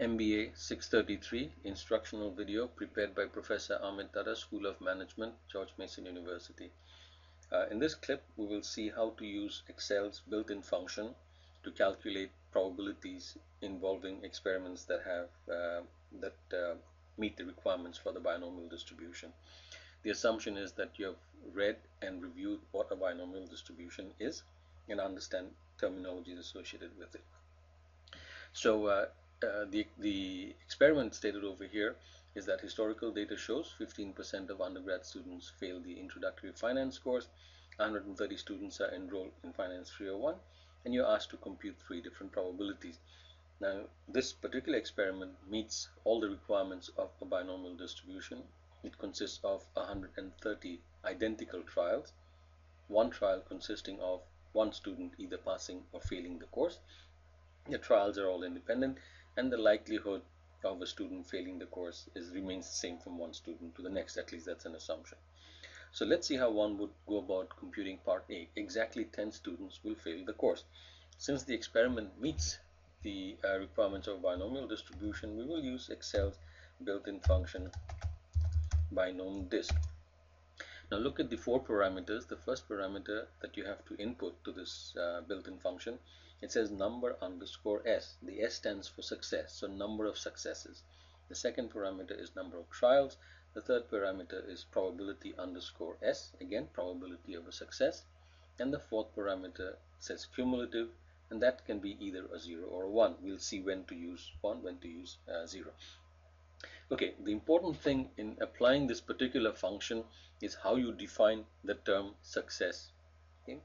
MBA633 instructional video prepared by Professor Amit Tata, School of Management, George Mason University. In this clip, we will see how to use Excel's built-in function to calculate probabilities involving experiments that meet the requirements for the binomial distribution. The assumption is that you have read and reviewed what a binomial distribution is and understand terminologies associated with it. So the experiment stated over here is that historical data shows 15% of undergrad students fail the introductory finance course, 130 students are enrolled in Finance 301, and you're asked to compute 3 different probabilities. Now, this particular experiment meets all the requirements of a binomial distribution. It consists of 130 identical trials, one trial consisting of one student either passing or failing the course. The trials are all independent, and the likelihood of a student failing the course remains the same from one student to the next. At least that's an assumption. So let's see how one would go about computing part A. Exactly 10 students will fail the course. Since the experiment meets the requirements of binomial distribution, we will use Excel's built-in function binomdist. Now look at the 4 parameters. The first parameter that you have to input to this built-in function, it says number underscore s. The s stands for success, so number of successes. The second parameter is number of trials. The third parameter is probability underscore s, again probability of a success. And the fourth parameter says cumulative, and that can be either a 0 or a 1. We'll see when to use 1, when to use 0. Okay, the important thing in applying this particular function is how you define the term success. Okay?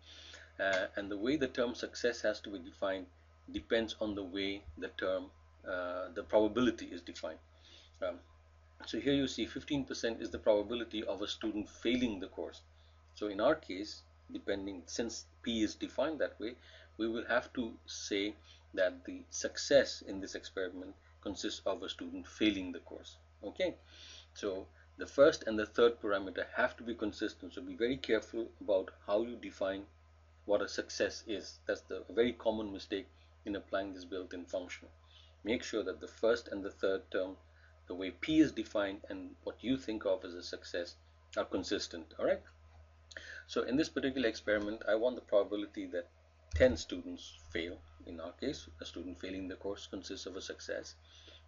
And the way the term success has to be defined depends on the way the term, the probability is defined. So here you see 15% is the probability of a student failing the course. So in our case, since P is defined that way, we will have to say that the success in this experiment consists of a student failing the course. Okay, so the first and the third parameter have to be consistent, so be very careful about how you define what a success is. That's the very common mistake in applying this built-in function. Make sure that the first and the third term, the way P is defined and what you think of as a success, are consistent. Alright, so in this particular experiment, I want the probability that 10 students fail. In our case, a student failing the course consists of a success.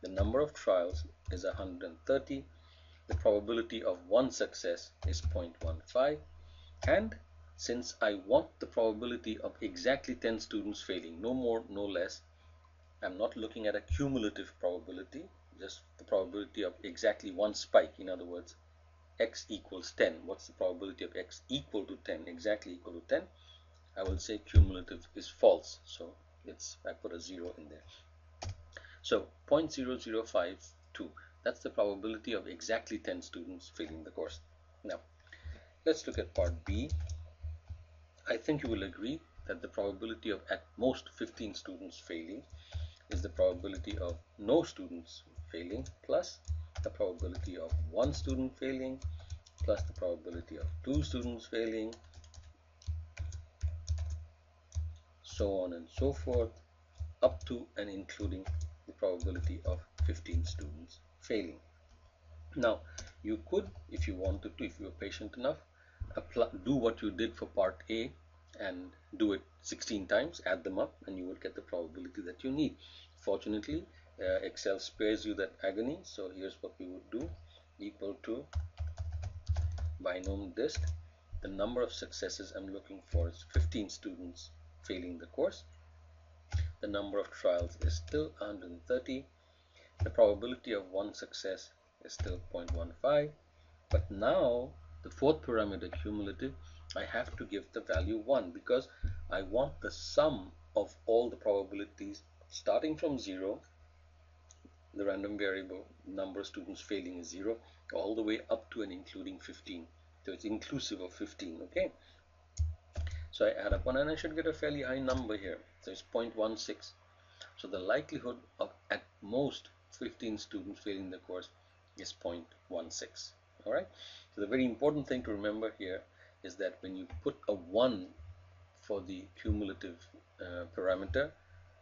The number of trials is 130. The probability of one success is 0.15. And since I want the probability of exactly 10 students failing, no more, no less, I'm not looking at a cumulative probability, just the probability of exactly one spike. In other words, x equals 10. What's the probability of x equal to 10, exactly equal to 10? I will say cumulative is false, so I put a 0 in there. So 0.0052, that's the probability of exactly 10 students failing the course. Now let's look at part B. I think you will agree that the probability of at most 15 students failing is the probability of no students failing plus the probability of 1 student failing plus the probability of 2 students failing, so on and so forth, up to and including the probability of 15 students failing. Now you could, if you wanted to, if you were patient enough, do what you did for part A and do it 16 times, add them up, and you would get the probability that you need. Fortunately, Excel spares you that agony, so here's what we would do: equal to binomdist. The number of successes I'm looking for is 15 students failing the course. The number of trials is still 130. The probability of one success is still 0.15. But now the fourth parameter, cumulative, I have to give the value 1 because I want the sum of all the probabilities starting from 0, the random variable number of students failing is 0, all the way up to and including 15. So it's inclusive of 15. Okay, so I add up one and I should get a fairly high number here. So it's 0.16. So the likelihood of at most 15 students failing the course is 0.16. Alright, so the very important thing to remember here is that when you put a 1 for the cumulative parameter,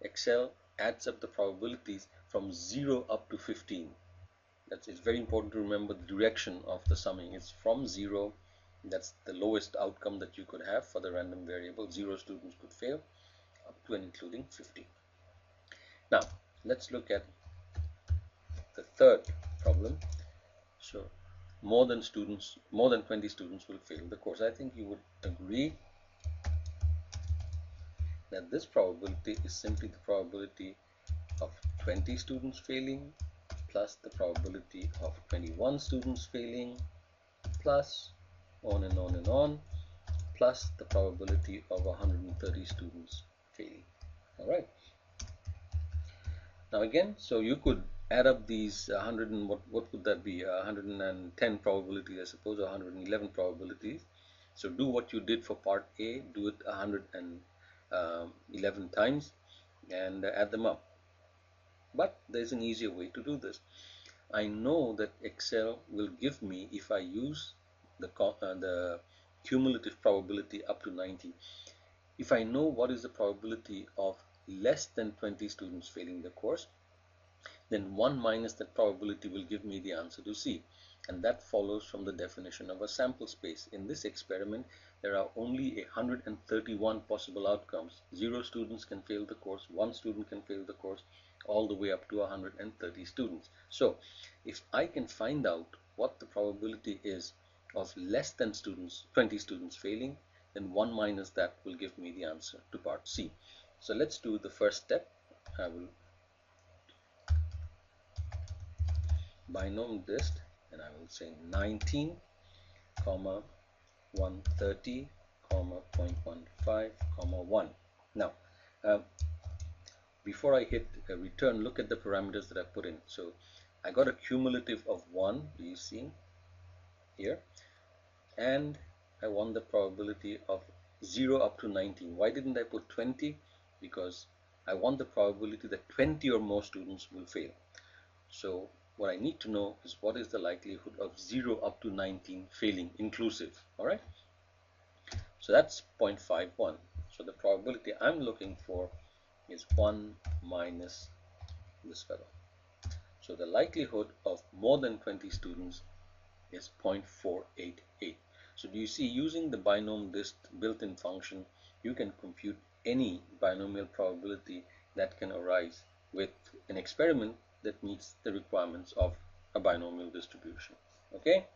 Excel adds up the probabilities from 0 up to 15. It's very important to remember the direction of the summing. It's from 0, that's the lowest outcome that you could have for the random variable. 0 students could fail, up to and including 15. Now, let's look at the third problem. So, more than 20 students will fail the course. I think you would agree that this probability is simply the probability of 20 students failing plus the probability of 21 students failing plus on and on and on, plus the probability of 130 students failing. Alright. Now again, so you could add up these 100 and what would that be? 110 probabilities, I suppose, or 111 probabilities. So do what you did for part A, do it 111 times and add them up. But there's an easier way to do this. I know that Excel will give me, if I use the cumulative probability up to 90, if I know what is the probability of less than 20 students failing the course, then 1 minus that probability will give me the answer to C. And that follows from the definition of a sample space. In this experiment, there are only 131 possible outcomes. 0 students can fail the course, 1 student can fail the course, all the way up to 130 students. So, if I can find out what the probability is of less than 20 students failing, then 1 minus that will give me the answer to part C. So let's do the first step. I will binomial list and I will say 19, 130, 0.15, 1. Now, before I hit return, look at the parameters that I put in. So I got a cumulative of 1, do you see here? And I want the probability of 0 up to 19. Why didn't I put 20? Because I want the probability that 20 or more students will fail. So what I need to know is what is the likelihood of 0 up to 19 failing inclusive. Alright? So that's 0.51. So the probability I'm looking for is 1 minus this fellow. So the likelihood of more than 20 students is 0.488. So do you see, using the binomial list built-in function, you can compute any binomial probability that can arise with an experiment that meets the requirements of a binomial distribution. Okay?